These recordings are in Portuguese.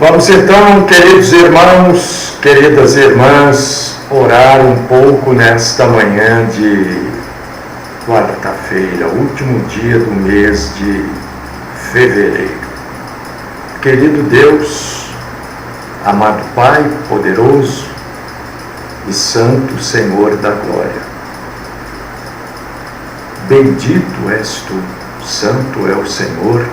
Vamos então, queridos irmãos, queridas irmãs, orar um pouco nesta manhã de quarta-feira, último dia do mês de fevereiro. Querido Deus, amado Pai poderoso e santo Senhor da glória, bendito és tu, santo é o Senhor,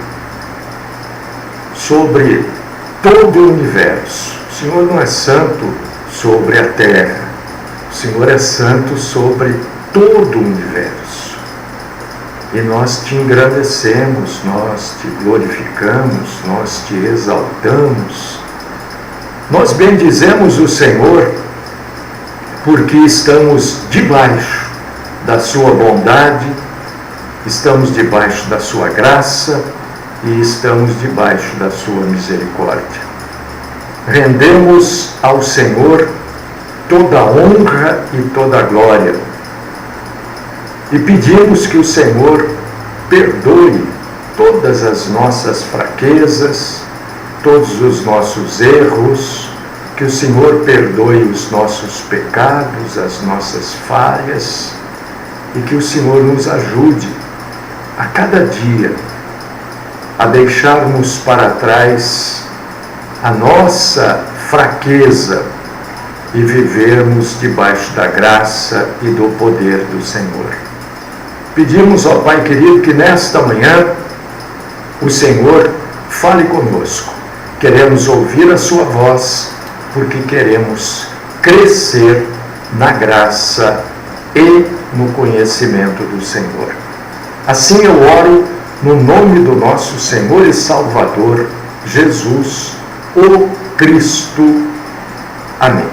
sobre todo o universo. O Senhor não é santo sobre a terra, o Senhor é santo sobre todo o universo. E nós te engrandecemos, nós te glorificamos, nós te exaltamos. Nós bendizemos o Senhor porque estamos debaixo da sua bondade, estamos debaixo da sua graça e estamos debaixo da sua misericórdia. Rendemos ao Senhor toda a honra e toda a glória e pedimos que o Senhor perdoe todas as nossas fraquezas, todos os nossos erros, que o Senhor perdoe os nossos pecados, as nossas falhas, e que o Senhor nos ajude a cada dia a deixarmos para trás a nossa fraqueza e vivermos debaixo da graça e do poder do Senhor. Pedimos ao Pai querido que nesta manhã o Senhor fale conosco. Queremos ouvir a sua voz, porque queremos crescer na graça e no conhecimento do Senhor. Assim eu oro no nome do nosso Senhor e Salvador, Jesus, o Cristo. Amém.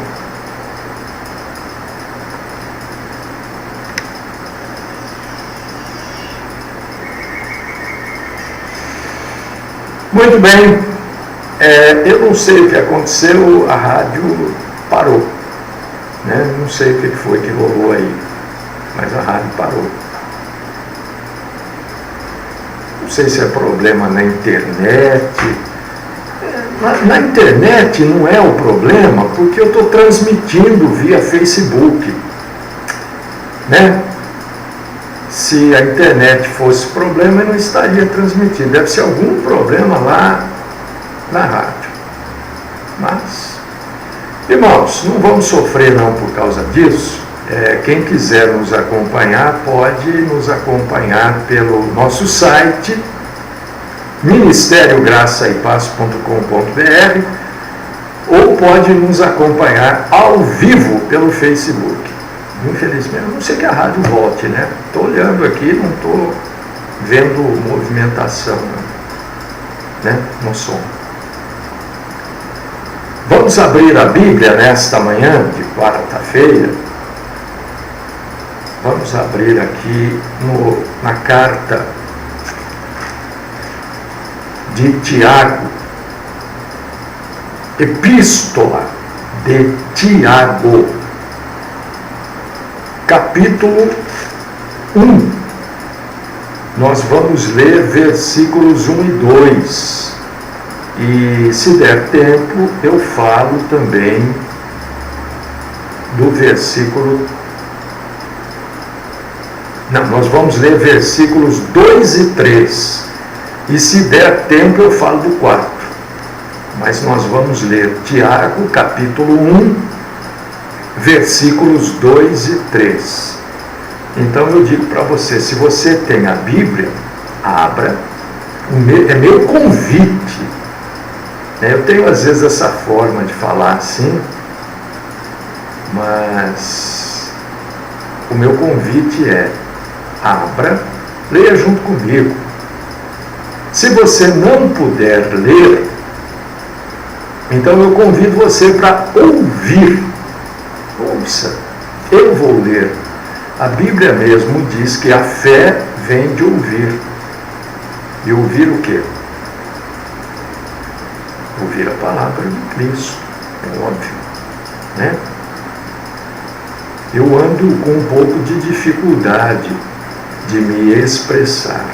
Muito bem, eu não sei o que aconteceu, a rádio parou, né? Não sei o que foi que rolou aí, mas a rádio parou. Não sei se é problema na internet. Na internet não é o problema, porque eu estou transmitindo via Facebook, né? Se a internet fosse problema, eu não estaria transmitindo. Deve ser algum problema lá na rádio. Mas, irmãos, não vamos sofrer não por causa disso. Quem quiser nos acompanhar, pode nos acompanhar pelo nosso site, ministériograçaepaz.com.br, ou pode nos acompanhar ao vivo pelo Facebook. Infelizmente, eu não sei que a rádio volte, né? Estou olhando aqui, não estou vendo movimentação, né? No som. Vamos abrir a Bíblia nesta manhã de quarta-feira. Vamos abrir aqui na carta de Tiago, Epístola de Tiago, capítulo 1. Nós vamos ler versículos 1 e 2. E, se der tempo, eu falo também do versículo... Não, nós vamos ler versículos 2 e 3. E, se der tempo, eu falo do 4. Mas nós vamos ler Tiago, capítulo 1, versículos 2 e 3. Então eu digo para você, se você tem a Bíblia, abra. É meu convite. Eu tenho às vezes essa forma de falar assim, mas o meu convite é: abra, leia junto comigo. Se você não puder ler, então eu convido você para ouvir. Ouça, eu vou ler. A Bíblia mesmo diz que a fé vem de ouvir. E ouvir o quê? Ouvir a palavra de Cristo, é óbvio, né? Eu ando com um pouco de dificuldade de me expressar.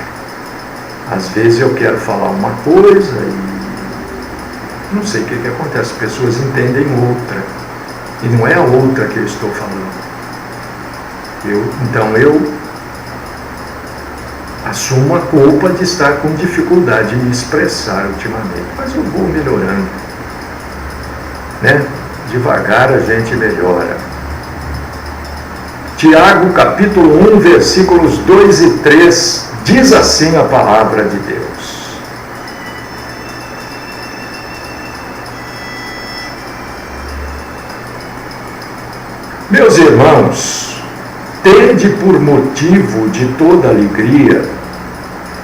Às vezes eu quero falar uma coisa Não sei o que acontece, as pessoas entendem outra. E não é a outra que eu estou falando. Então eu assumo a culpa de estar com dificuldade em me expressar ultimamente. Mas eu vou melhorando. Né? Devagar a gente melhora. Tiago, capítulo 1, versículos 2 e 3, diz assim a palavra de Deus. Meus irmãos, tende por motivo de toda alegria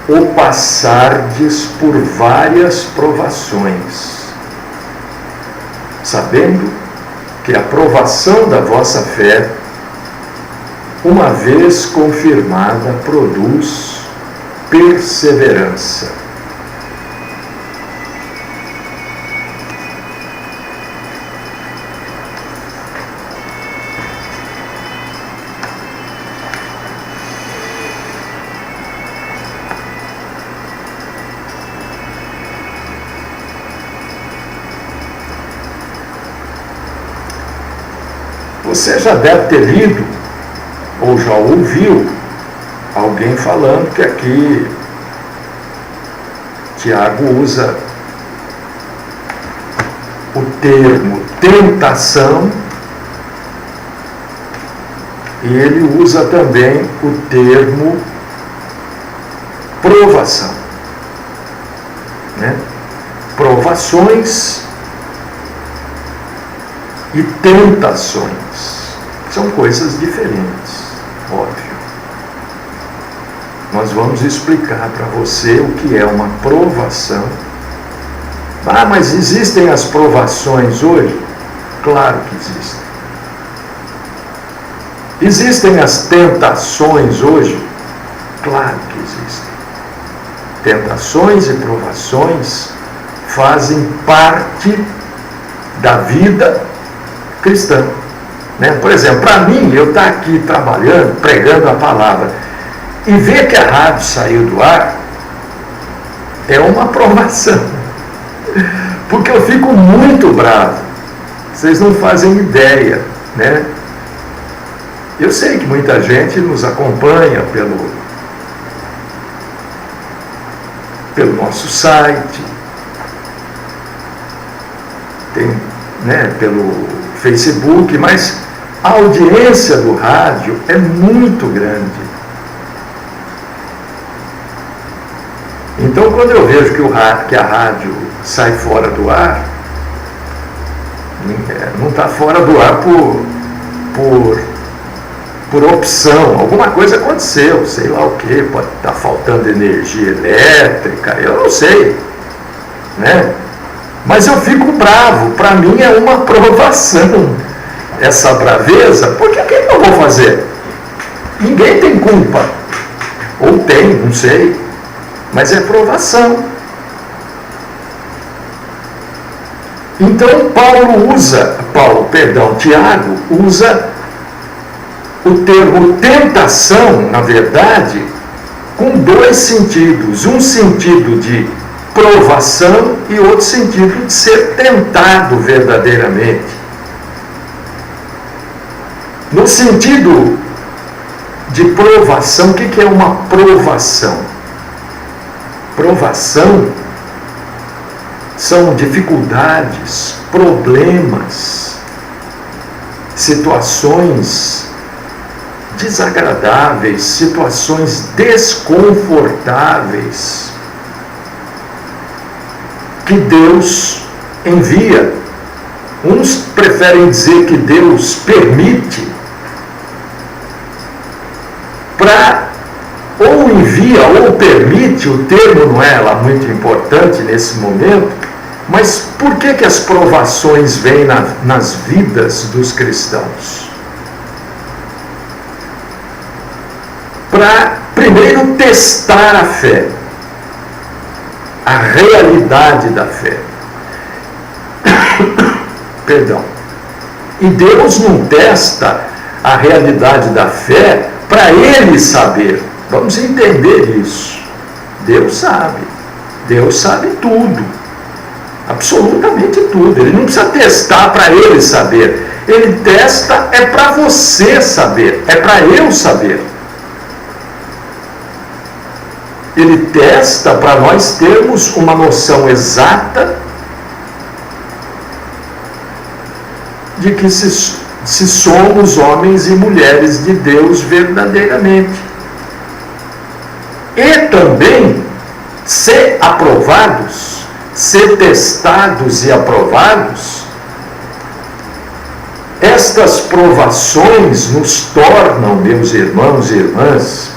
o passardes por várias provações, sabendo que a provação da vossa fé, uma vez confirmada, produz perseverança. Você já deve ter lido ou já ouviu alguém falando que aqui Tiago usa o termo tentação e ele usa também o termo provação, né? Provações e tentações são coisas diferentes, óbvio. Nós vamos explicar para você o que é uma provação. Ah, mas existem as provações hoje? Claro que existem. Existem as tentações hoje? Claro que existem. Tentações e provações fazem parte da vida cristã, né? Por exemplo, para mim, eu estar aqui trabalhando, pregando a palavra e ver que a rádio saiu do ar é uma provação, porque eu fico muito bravo. Vocês não fazem ideia, né? Eu sei que muita gente nos acompanha pelo nosso site, tem, né, pelo Facebook, mas a audiência do rádio é muito grande. Então, quando eu vejo que a rádio sai fora do ar, não está fora do ar por opção. Alguma coisa aconteceu, sei lá o que, pode estar faltando energia elétrica, eu não sei, né? Mas eu fico bravo, para mim é uma provação essa braveza, porque o que eu vou fazer? Ninguém tem culpa, ou tem, não sei, mas é provação. Então Tiago usa o termo tentação, na verdade, com dois sentidos, um sentido de provação e outro sentido de ser tentado verdadeiramente. No sentido de provação, o que é uma provação? Provação são dificuldades, problemas, situações desagradáveis, situações desconfortáveis que Deus envia. Uns preferem dizer que Deus permite para, ou envia ou permite, o termo não é lá muito importante nesse momento, mas por que as provações vêm nas vidas dos cristãos? Para, primeiro, testar a fé, a realidade da fé. Perdão. E Deus não testa a realidade da fé para Ele saber. Vamos entender isso. Deus sabe tudo. Absolutamente tudo. Ele não precisa testar para ele saber. Ele testa é para você saber, é para eu saber. Ele testa para nós termos uma noção exata de que se somos homens e mulheres de Deus verdadeiramente. E também ser aprovados, ser testados e aprovados, estas provações nos tornam, meus irmãos e irmãs,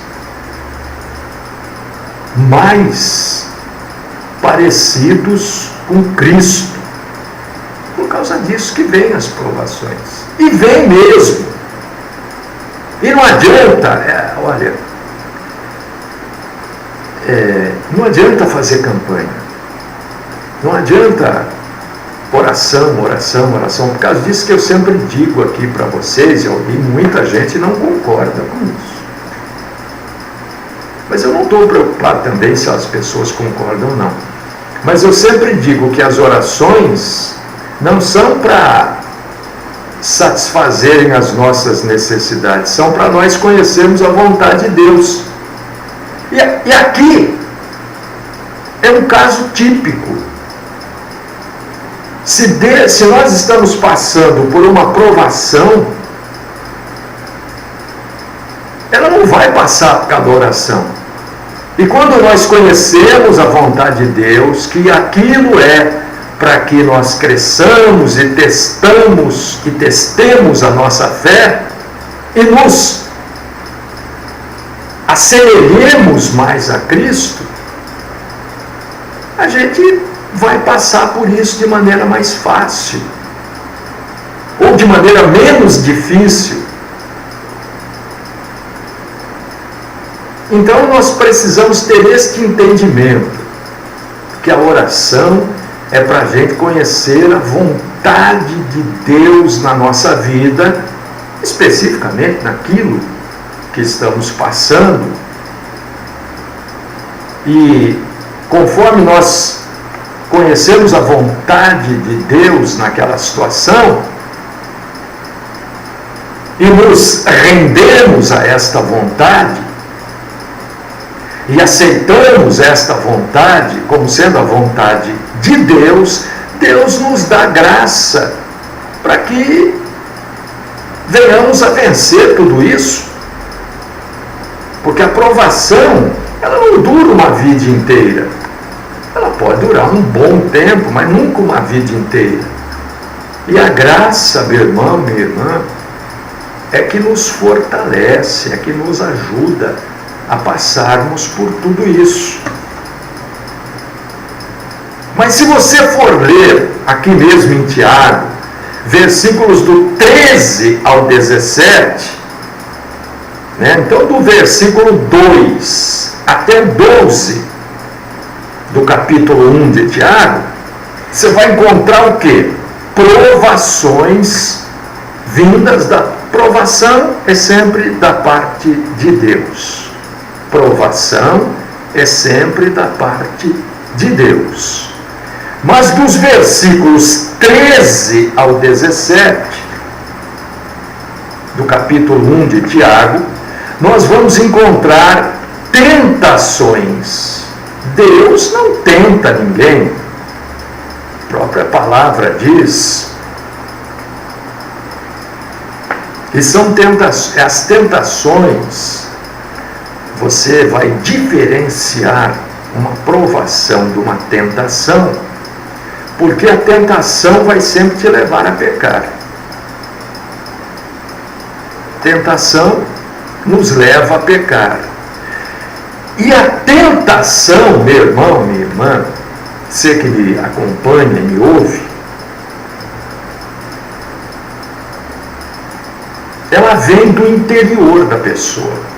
mais parecidos com Cristo. Por causa disso que vem as provações. E vem mesmo. E não adianta, não adianta fazer campanha. Não adianta oração. Por causa disso que eu sempre digo aqui para vocês, e muita gente não concorda com isso. Mas eu não estou preocupado também se as pessoas concordam ou não. Mas eu sempre digo que as orações não são para satisfazerem as nossas necessidades, são para nós conhecermos a vontade de Deus. E aqui é um caso típico. Se nós estamos passando por uma provação, ela não vai passar por causa da oração. E quando nós conhecemos a vontade de Deus, que aquilo é para que nós cresçamos e testemos a nossa fé e nos assemelhemos mais a Cristo, a gente vai passar por isso de maneira mais fácil, ou de maneira menos difícil. Então nós precisamos ter este entendimento, que a oração é para a gente conhecer a vontade de Deus na nossa vida, especificamente naquilo que estamos passando. E conforme nós conhecemos a vontade de Deus naquela situação e nos rendemos a esta vontade, e aceitamos esta vontade como sendo a vontade de Deus, Deus nos dá graça para que venhamos a vencer tudo isso. Porque a provação, ela não dura uma vida inteira. Ela pode durar um bom tempo, mas nunca uma vida inteira. E a graça, meu irmão, minha irmã, é que nos fortalece, é que nos ajuda a passarmos por tudo isso. Mas se você for ler aqui mesmo em Tiago, versículos do 13 ao 17, então do versículo 2 até 12 do capítulo 1 de Tiago, você vai encontrar o quê? Provações vindas da provação é sempre da parte de Deus. Provação é sempre da parte de Deus. Mas dos versículos 13 ao 17 do capítulo 1 de Tiago, nós vamos encontrar tentações. Deus não tenta ninguém. A própria palavra diz que são as tentações. Você vai diferenciar uma provação de uma tentação, porque a tentação vai sempre te levar a pecar. Tentação nos leva a pecar. E a tentação, meu irmão, minha irmã, você que me acompanha e me ouve, ela vem do interior da pessoa.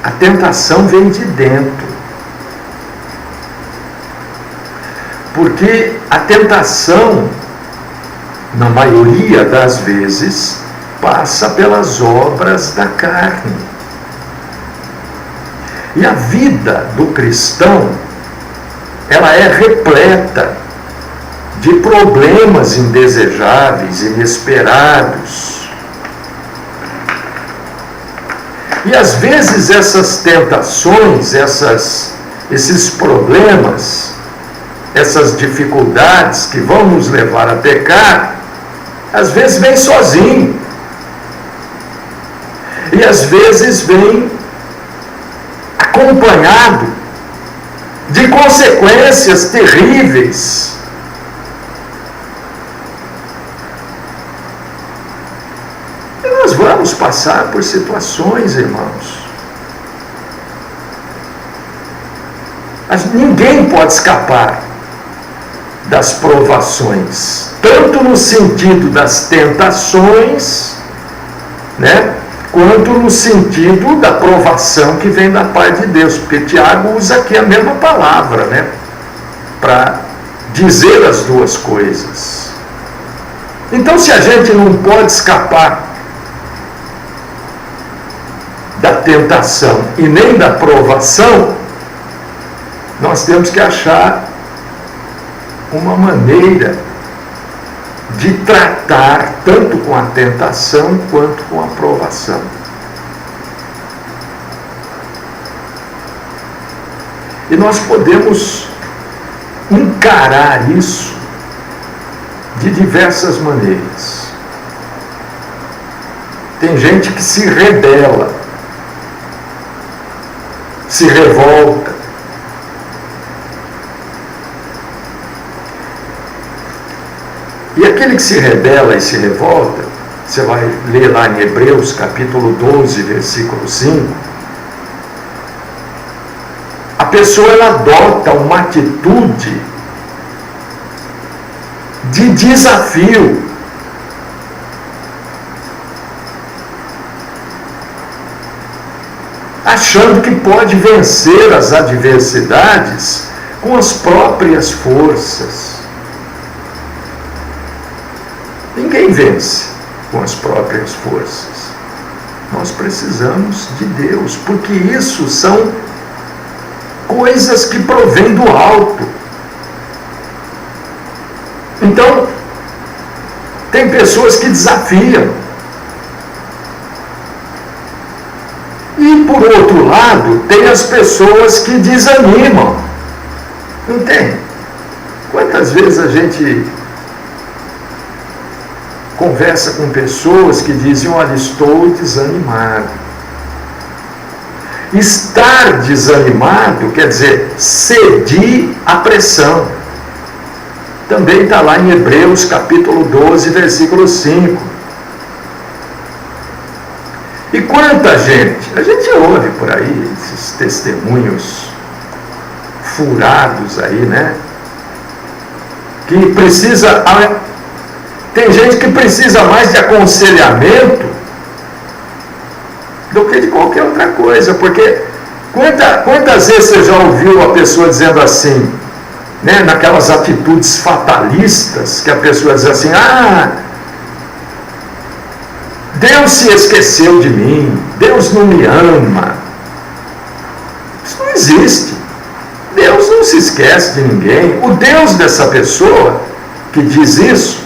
A tentação vem de dentro. Porque a tentação, na maioria das vezes, passa pelas obras da carne. E a vida do cristão ela é repleta de problemas indesejáveis, inesperados. E às vezes essas tentações, esses problemas, essas dificuldades que vão nos levar a pecar, às vezes vem sozinho. E às vezes vem acompanhado de consequências terríveis. E nós vamos passar por situações, irmãos. Mas ninguém pode escapar das provações, tanto no sentido das tentações, né, quanto no sentido da provação que vem da parte de Deus, porque Tiago usa aqui a mesma palavra, né, para dizer as duas coisas. Então, se a gente não pode escapar da tentação e nem da provação, nós temos que achar uma maneira de tratar tanto com a tentação quanto com a provação. E nós podemos encarar isso de diversas maneiras. Tem gente que se rebela, se revolta. E aquele que se rebela e se revolta, você vai ler lá em Hebreus capítulo 12, versículo 5, a pessoa ela adota uma atitude de desafio. Achando que pode vencer as adversidades com as próprias forças. Ninguém vence com as próprias forças. Nós precisamos de Deus, porque isso são coisas que provêm do alto. Então, tem pessoas que desafiam. E, por outro lado, tem as pessoas que desanimam. Não tem? Quantas vezes a gente conversa com pessoas que dizem: olha, estou desanimado. Estar desanimado quer dizer ceder à pressão. Também está lá em Hebreus capítulo 12, versículo 5. E quanta gente, a gente ouve por aí esses testemunhos furados aí, né? Que precisa... Tem gente que precisa mais de aconselhamento do que de qualquer outra coisa, porque quantas vezes você já ouviu a pessoa dizendo assim, né, naquelas atitudes fatalistas, que a pessoa diz assim: ah, Deus se esqueceu de mim, Deus não me ama. Isso não existe. Deus não se esquece de ninguém. O Deus dessa pessoa que diz isso,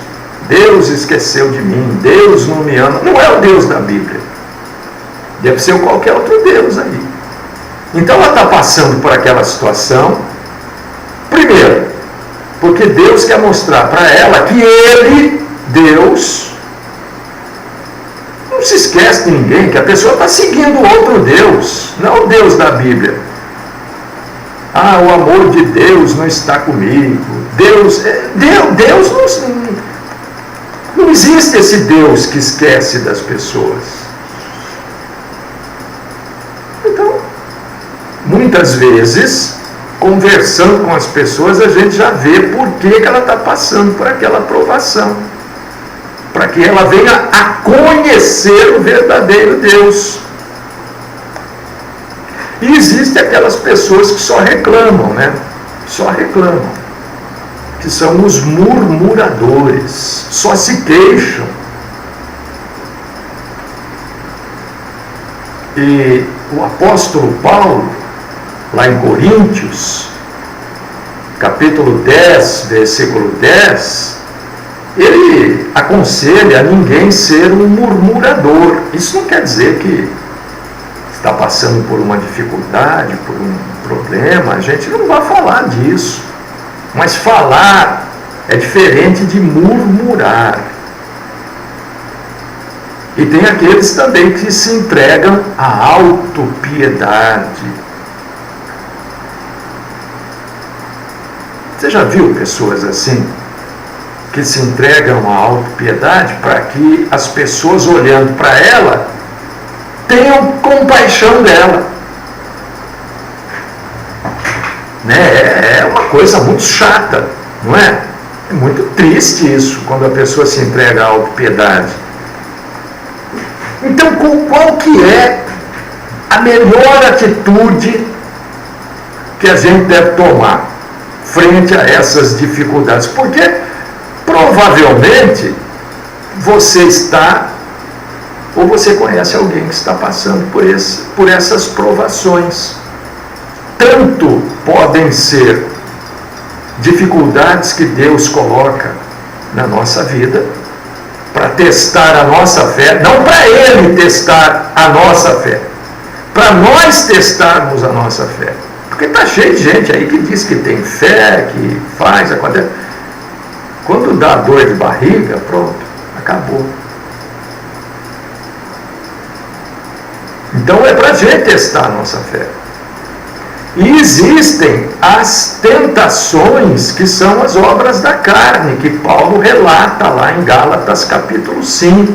Deus esqueceu de mim, Deus não me ama, não é o Deus da Bíblia. Deve ser qualquer outro Deus aí. Então ela está passando por aquela situação, primeiro, porque Deus quer mostrar para ela que Ele, Deus, não se esquece de ninguém, que a pessoa está seguindo outro Deus, não o Deus da Bíblia. Ah, o amor de Deus não está comigo. Deus não existe esse Deus que esquece das pessoas. Então, muitas vezes, conversando com as pessoas, a gente já vê por que ela está passando por aquela provação. Para que ela venha a conhecer o verdadeiro Deus. E existem aquelas pessoas que só reclamam, né? Só reclamam. Que são os murmuradores, só se queixam. E o apóstolo Paulo, lá em Coríntios, capítulo 10, versículo 10, ele aconselha a ninguém ser um murmurador. Isso não quer dizer que está passando por uma dificuldade, por um problema, a gente não vai falar disso. Mas falar é diferente de murmurar. E tem aqueles também que se entregam à autopiedade. Você já viu pessoas assim, que se entregam à autopiedade para que as pessoas olhando para ela tenham compaixão dela? Né? É uma coisa muito chata, não é? É muito triste isso, quando a pessoa se entrega à autopiedade. Então, qual que é a melhor atitude que a gente deve tomar frente a essas dificuldades? Porque provavelmente você está, ou você conhece alguém que está passando por essas provações. Tanto podem ser dificuldades que Deus coloca na nossa vida para testar a nossa fé, não para Ele testar a nossa fé, para nós testarmos a nossa fé. Porque está cheio de gente aí que diz que tem fé, que faz, acontece. Quando dá dor de barriga, pronto, acabou. Então é para a gente testar a nossa fé. E existem as tentações, que são as obras da carne, que Paulo relata lá em Gálatas capítulo 5.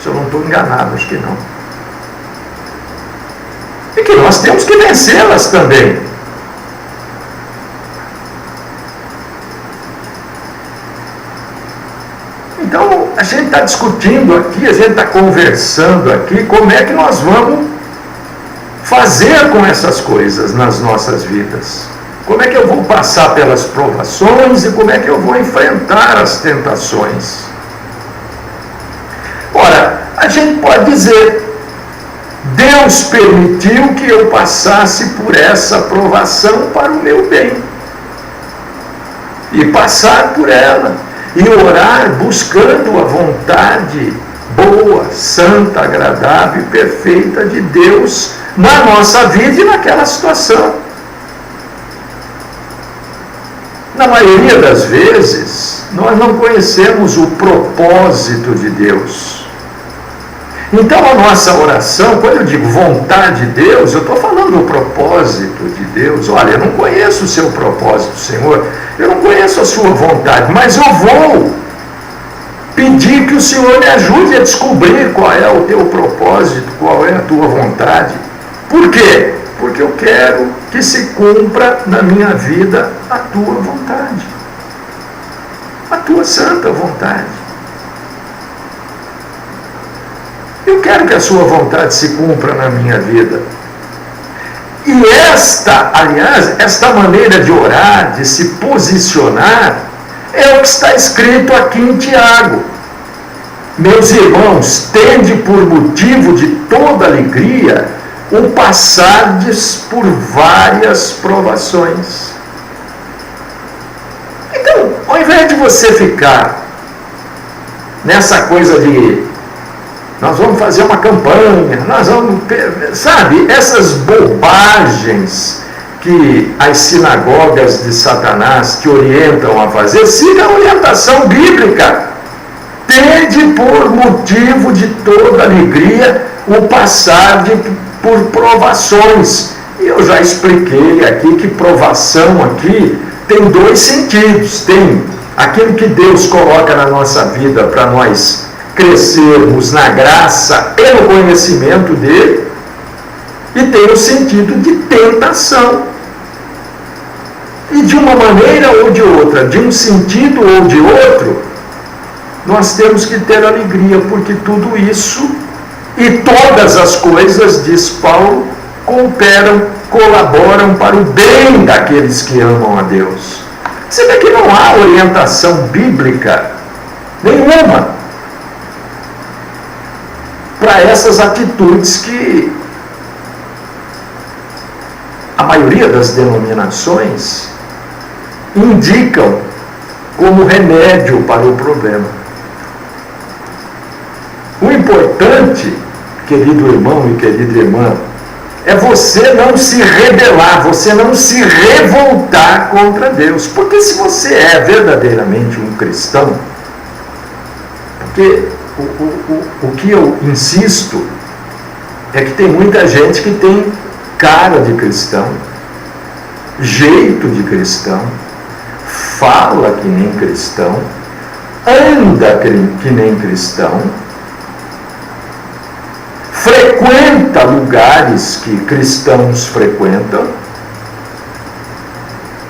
Se eu não estou enganado, acho que não. E que nós temos que vencê-las também. Então, a gente está discutindo aqui, a gente está conversando aqui, como é que nós vamos fazer com essas coisas nas nossas vidas. Como é que eu vou passar pelas provações e como é que eu vou enfrentar as tentações. Ora, a gente pode dizer, Deus permitiu que eu passasse por essa provação para o meu bem. E passar por ela. E orar buscando a vontade boa, santa, agradável e perfeita de Deus na nossa vida e naquela situação. Na maioria das vezes, nós não conhecemos o propósito de Deus. Então a nossa oração, quando eu digo vontade de Deus, eu estou falando do propósito de Deus. Olha, eu não conheço o seu propósito, Senhor, eu não conheço a sua vontade, mas eu vou pedir que o Senhor me ajude a descobrir qual é o teu propósito, qual é a tua vontade. Por quê? Porque eu quero que se cumpra na minha vida a tua vontade, a tua santa vontade. Eu quero que a sua vontade se cumpra na minha vida. E esta maneira de orar, de se posicionar, é o que está escrito aqui em Tiago. Meus irmãos, tende por motivo de toda alegria o passardes por várias provações. Então, ao invés de você ficar nessa coisa de nós vamos fazer uma campanha, nós vamos, sabe, essas bobagens que as sinagogas de Satanás te orientam a fazer, siga a orientação bíblica. Tende por motivo de toda alegria o passar por provações. E eu já expliquei aqui que provação aqui tem dois sentidos. Tem aquilo que Deus coloca na nossa vida para nós crescermos na graça e no conhecimento dele, e tem o sentido de tentação. E de uma maneira ou de outra, de um sentido ou de outro, nós temos que ter alegria, porque tudo isso e todas as coisas, diz Paulo, cooperam, colaboram para o bem daqueles que amam a Deus. Você vê que não há orientação bíblica nenhuma para essas atitudes que a maioria das denominações indicam como remédio para o problema. O importante, querido irmão e querida irmã, é você não se rebelar, você não se revoltar contra Deus. Porque se você é verdadeiramente um cristão, porque o que eu insisto é que tem muita gente que tem cara de cristão, jeito de cristão, fala que nem cristão, anda que nem cristão, frequenta lugares que cristãos frequentam,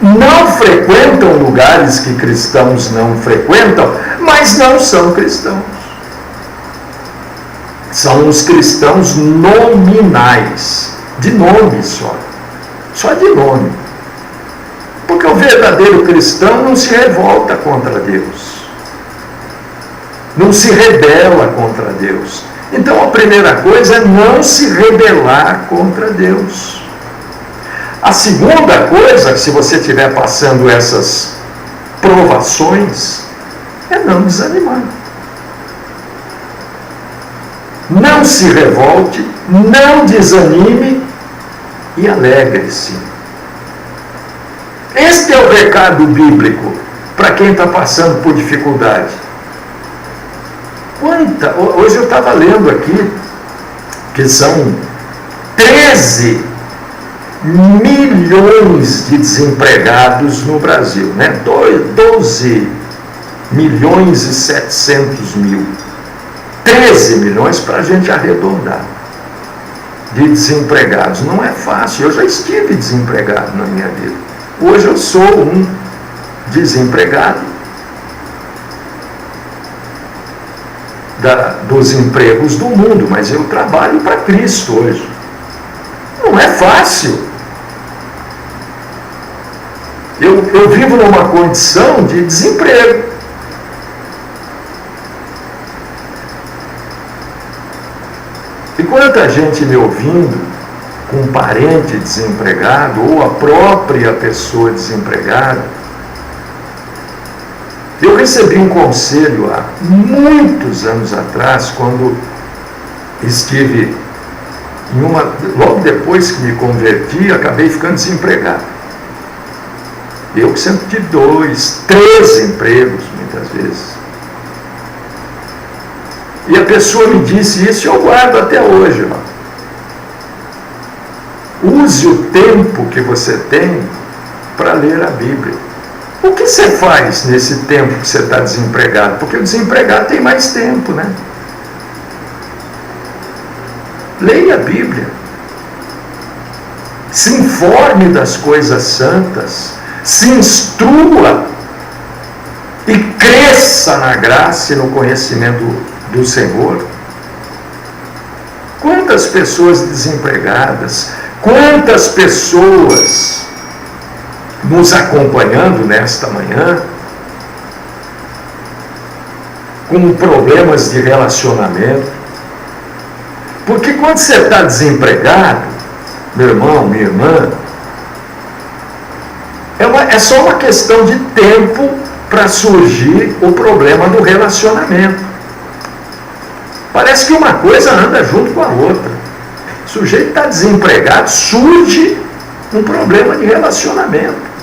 não frequentam lugares que cristãos não frequentam, mas não são cristãos. São os cristãos nominais, de nome só de nome. Porque o verdadeiro cristão não se revolta contra Deus, não se rebela contra Deus. Então a primeira coisa é não se rebelar contra Deus. A segunda coisa, se você estiver passando essas provações, é não desanimar. Não se revolte, não desanime e alegre-se. Este é o recado bíblico para quem está passando por dificuldade. Hoje eu estava lendo aqui que são 13 milhões de desempregados no Brasil, né? 12 milhões e 700 mil. 13 milhões para a gente arredondar de desempregados. Não é fácil, eu já estive desempregado na minha vida. Hoje eu sou um desempregado dos empregos do mundo, mas eu trabalho para Cristo hoje. Não é fácil. Eu vivo numa condição de desemprego. E quanta gente me ouvindo, com um parente desempregado, ou a própria pessoa desempregada. Eu recebi um conselho há muitos anos atrás, quando estive logo depois que me converti, acabei ficando desempregado. Eu que sempre tive 2, 3 empregos, muitas vezes. E a pessoa me disse isso e eu guardo até hoje. Use o tempo que você tem para ler a Bíblia. O que você faz nesse tempo que você está desempregado? Porque o desempregado tem mais tempo, né? Leia a Bíblia. Se informe das coisas santas. Se instrua e cresça na graça e no conhecimento do Senhor. Quantas pessoas desempregadas, quantas pessoas nos acompanhando nesta manhã com problemas de relacionamento. Porque quando você está desempregado, meu irmão, minha irmã, é só uma questão de tempo para surgir o problema do relacionamento. Parece que uma coisa anda junto com a outra. O sujeito está desempregado, surge um problema de relacionamento.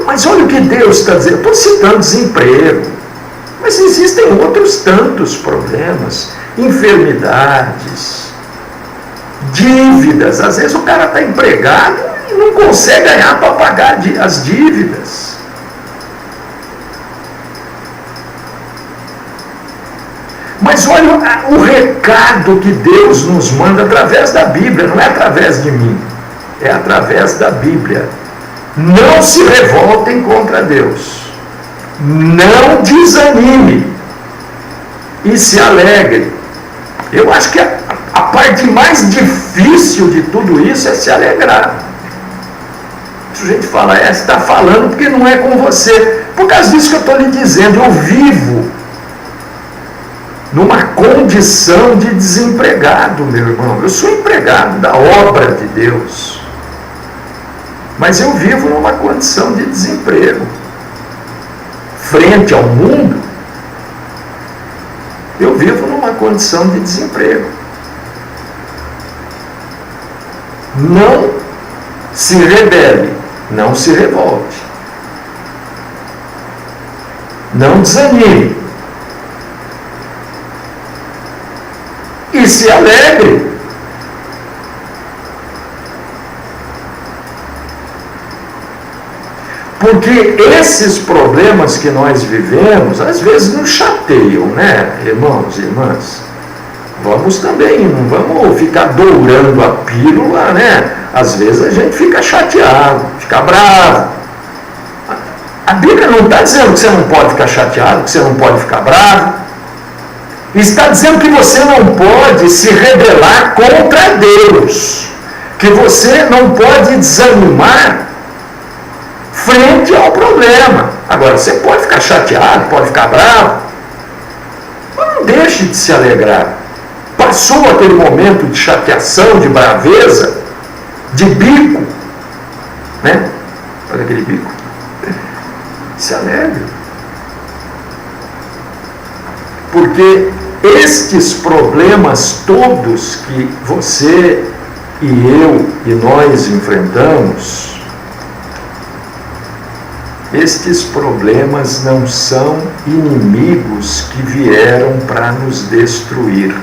Mas olha o que Deus está dizendo. Estou citando desemprego, mas existem outros tantos problemas, enfermidades, dívidas. Às vezes o cara está empregado e não consegue ganhar para pagar as dívidas. Mas olha o recado que Deus nos manda através da Bíblia, não é através de mim, é através da Bíblia. Não se revoltem contra Deus, não desanime e se alegre. Eu acho que a parte mais difícil de tudo isso é se alegrar. Se a gente fala, você está falando porque não é com você. Por causa disso que eu estou lhe dizendo, eu vivo numa condição de desempregado, meu irmão. Eu sou empregado da obra de Deus. Mas eu vivo numa condição de desemprego. Frente ao mundo, eu vivo numa condição de desemprego. Não se rebele, não se revolte. Não desanime. E se alegre. Porque esses problemas que nós vivemos, às vezes nos chateiam, né, irmãos e irmãs? Vamos também, não vamos ficar dourando a pílula, né? Às vezes a gente fica chateado, fica bravo. A Bíblia não está dizendo que você não pode ficar chateado, que você não pode ficar bravo. Está dizendo que você não pode se rebelar contra Deus. Que você não pode desanimar frente ao problema. Agora, você pode ficar chateado, pode ficar bravo, mas não deixe de se alegrar. Passou aquele momento de chateação, de braveza, de bico, né? Olha aquele bico. Se alegre. Porque estes problemas todos que você e eu e nós enfrentamos, estes problemas não são inimigos que vieram para nos destruir.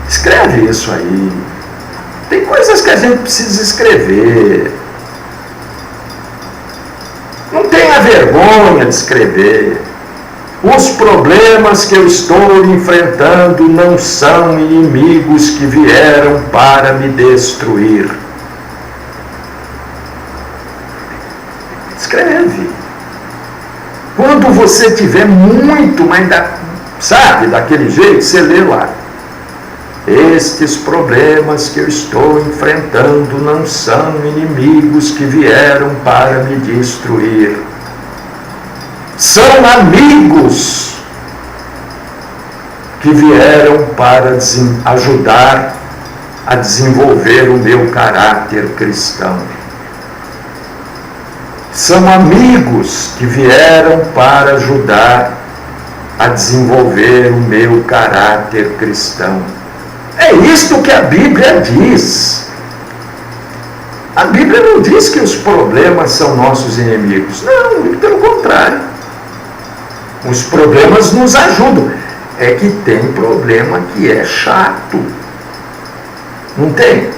Escreve isso aí. Tem coisas que a gente precisa escrever. Não tenha vergonha de escrever. Os problemas que eu estou enfrentando não são inimigos que vieram para me destruir. Escreve. Quando você tiver muito, mas sabe, daquele jeito, você lê lá. Estes problemas que eu estou enfrentando não são inimigos que vieram para me destruir. São amigos que vieram para ajudar a desenvolver o meu caráter cristão. São amigos que vieram para ajudar a desenvolver o meu caráter cristão. É isto que a Bíblia diz. A Bíblia não diz que os problemas são nossos inimigos. Não, pelo contrário. Os problemas nos ajudam. É que tem problema que é chato. Não tem?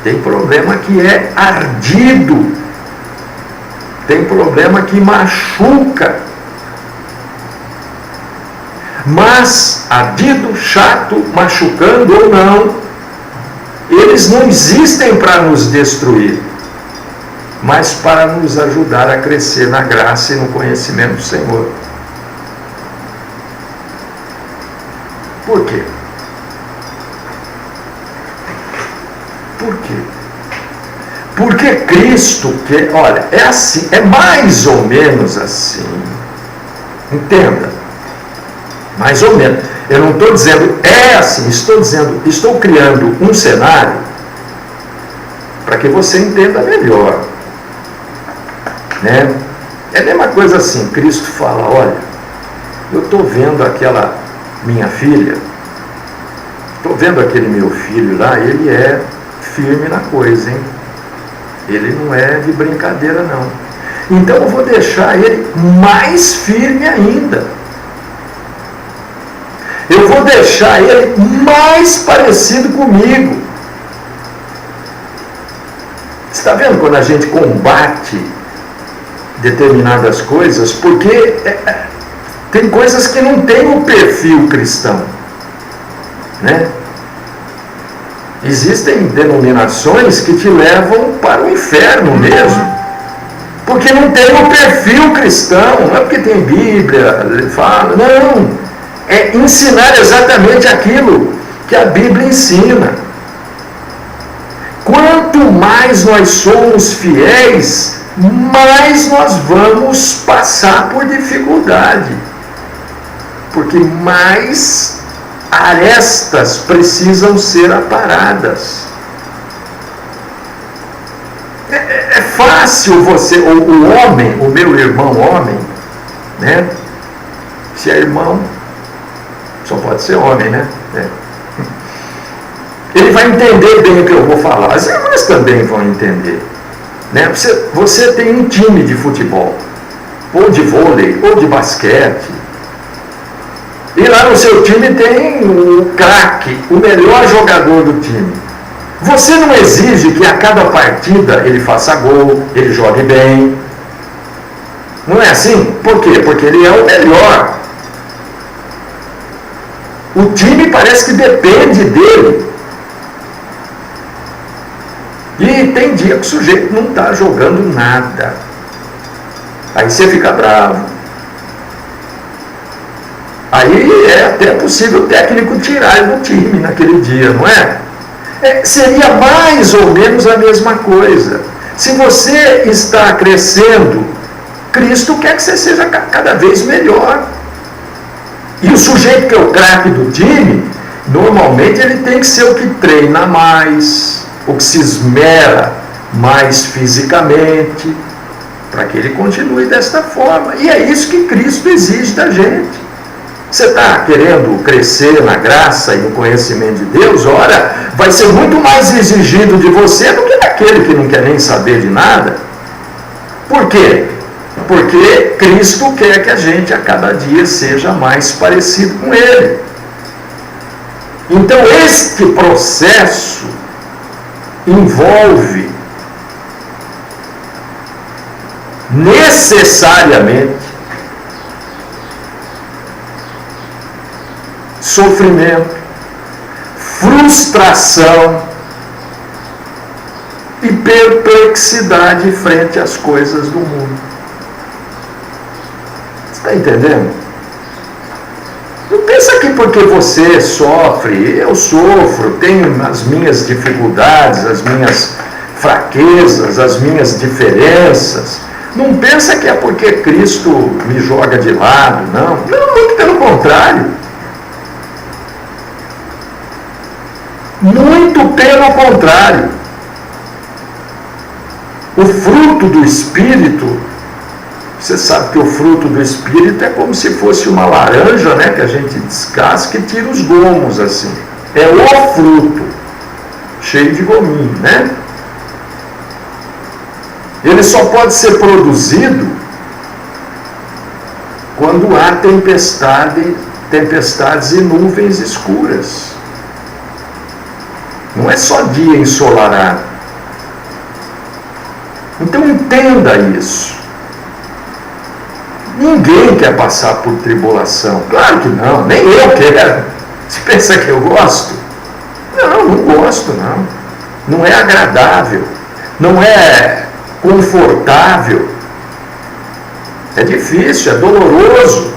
Tem problema que é ardido. Tem problema que machuca. Mas, ardido, chato, machucando ou não, eles não existem para nos destruir, mas para nos ajudar a crescer na graça e no conhecimento do Senhor. Por quê? Por quê? Porque Cristo, olha, é assim, é mais ou menos assim. Entenda. Mais ou menos. Eu não estou dizendo é assim, estou criando um cenário para que você entenda melhor. Né? É a mesma coisa assim, Cristo fala, olha, eu estou vendo aquela minha filha, estou vendo aquele meu filho lá, ele é firme na coisa, hein? Ele não é de brincadeira não. Então eu vou deixar ele mais firme ainda. Eu vou deixar ele mais parecido comigo. Você está vendo quando a gente combate determinadas coisas? Porque tem coisas que não tem o perfil cristão, né? Existem denominações que te levam para o inferno mesmo, porque não tem o perfil cristão. Não é porque tem Bíblia, fala, não. É ensinar exatamente aquilo que a Bíblia ensina. Quanto mais nós somos fiéis, mais nós vamos passar por dificuldade. Porque mais arestas precisam ser aparadas. É fácil você, o homem, o meu irmão homem, né? Se é irmão, só pode ser homem, né? Ele vai entender bem o que eu vou falar. As irmãs também vão entender. Né? Você tem um time de futebol, ou de vôlei, ou de basquete. E lá no seu time tem o craque, o melhor jogador do time. Você não exige que a cada partida ele faça gol, ele jogue bem. Não é assim? Por quê? Porque ele é o melhor. O time parece que depende dele. E tem dia que o sujeito não está jogando nada. Aí você fica bravo. Aí é até possível o técnico tirar ele do time naquele dia, não é? Seria mais ou menos a mesma coisa. Se você está crescendo, Cristo quer que você seja cada vez melhor. E o sujeito que é o craque do time, normalmente ele tem que ser o que treina mais, o que se esmera mais fisicamente, para que ele continue desta forma. E é isso que Cristo exige da gente. Você está querendo crescer na graça e no conhecimento de Deus? Ora, vai ser muito mais exigido de você do que daquele que não quer nem saber de nada. Por quê? Porque Cristo quer que a gente a cada dia seja mais parecido com Ele. Então, este processo envolve necessariamente sofrimento, frustração e perplexidade frente às coisas do mundo. Você está entendendo? Não pensa que porque você sofre, eu sofro, tenho as minhas dificuldades, as minhas fraquezas, as minhas diferenças. Não pensa que é porque Cristo me joga de lado, não. Não, muito pelo contrário. Muito pelo contrário. O fruto do Espírito, você sabe que o fruto do Espírito é como se fosse uma laranja, né, que a gente descasca e tira os gomos assim. É o fruto, cheio de gominho, né? Ele só pode ser produzido quando há tempestades e nuvens escuras. Não é só dia ensolarado. Então entenda isso. Ninguém quer passar por tribulação. Claro que não, nem eu quero. Você pensa que eu gosto? Não, não gosto não. Não é agradável. Não é confortável. É difícil, é doloroso.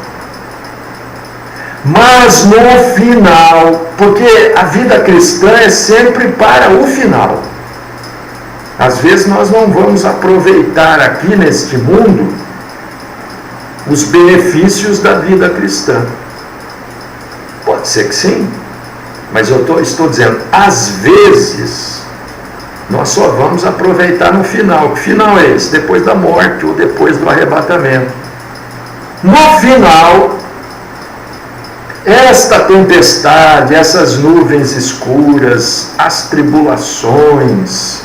Mas no final, porque a vida cristã é sempre para o final. Às vezes nós não vamos aproveitar aqui neste mundo os benefícios da vida cristã. Pode ser que sim, mas eu estou dizendo, às vezes nós só vamos aproveitar no final. Que final é esse? Depois da morte ou depois do arrebatamento. No final, esta tempestade, essas nuvens escuras, as tribulações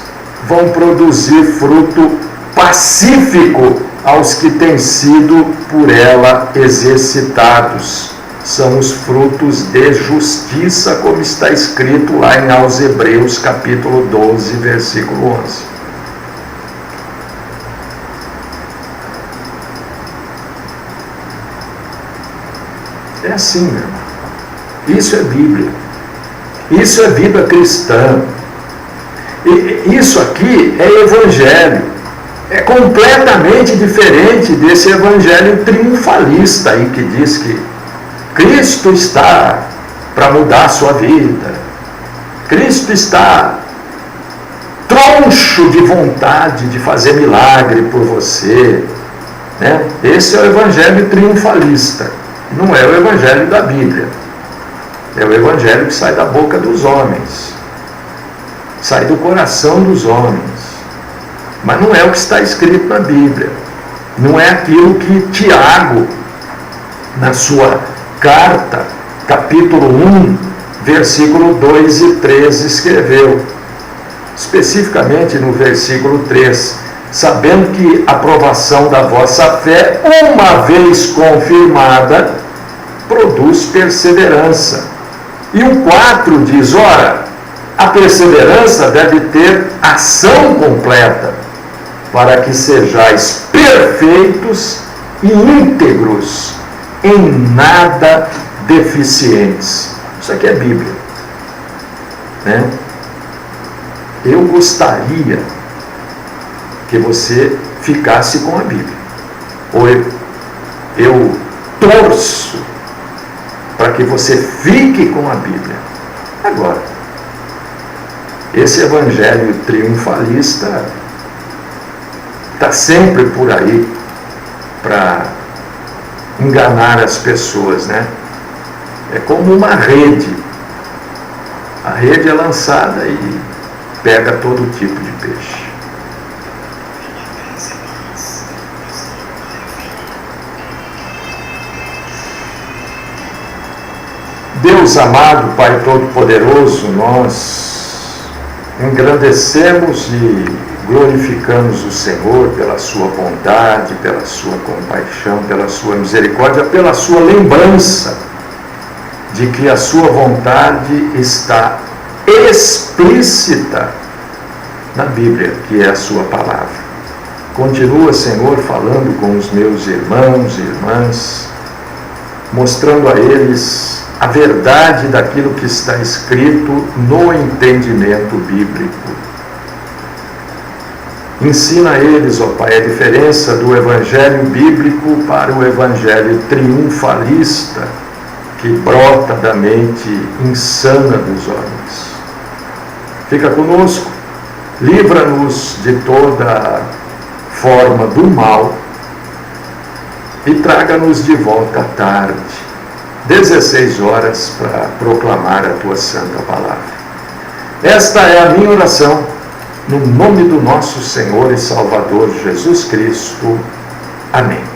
vão produzir fruto pacífico aos que têm sido por ela exercitados. São os frutos de justiça, como está escrito lá em aos Hebreus, capítulo 12, versículo 11. É assim, meu irmão. Isso é Bíblia. Isso é vida cristã. E isso aqui é evangelho. É completamente diferente desse evangelho triunfalista aí que diz que Cristo está para mudar a sua vida. Cristo está troncho de vontade de fazer milagre por você. Né? Esse é o evangelho triunfalista. Não é o evangelho da Bíblia. É o evangelho que sai da boca dos homens. Sai do coração dos homens. Mas não é o que está escrito na Bíblia. Não é aquilo que Tiago, na sua carta, capítulo 1, versículo 2 e 3, escreveu. Especificamente no versículo 3, sabendo que a provação da vossa fé, uma vez confirmada, produz perseverança. E o 4 diz, ora, a perseverança deve ter ação completa, para que sejais perfeitos e íntegros, em nada deficientes. Isso aqui é Bíblia, né? Eu gostaria que você ficasse com a Bíblia. Ou eu torço para que você fique com a Bíblia. Agora, esse evangelho triunfalista está sempre por aí para enganar as pessoas, né? É como uma rede. A rede é lançada e pega todo tipo de peixe. Deus amado, Pai Todo-Poderoso, nós engrandecemos e glorificamos o Senhor pela sua bondade, pela sua compaixão, pela sua misericórdia, pela sua lembrança de que a sua vontade está explícita na Bíblia, que é a sua palavra. Continua, Senhor, falando com os meus irmãos e irmãs, mostrando a eles a verdade daquilo que está escrito no entendimento bíblico. Ensina a eles, ó Pai, a diferença do evangelho bíblico para o evangelho triunfalista, que brota da mente insana dos homens. Fica conosco, livra-nos de toda forma do mal e traga-nos de volta à tarde, 16 horas, para proclamar a Tua Santa Palavra. Esta é a minha oração, no nome do nosso Senhor e Salvador Jesus Cristo. Amém.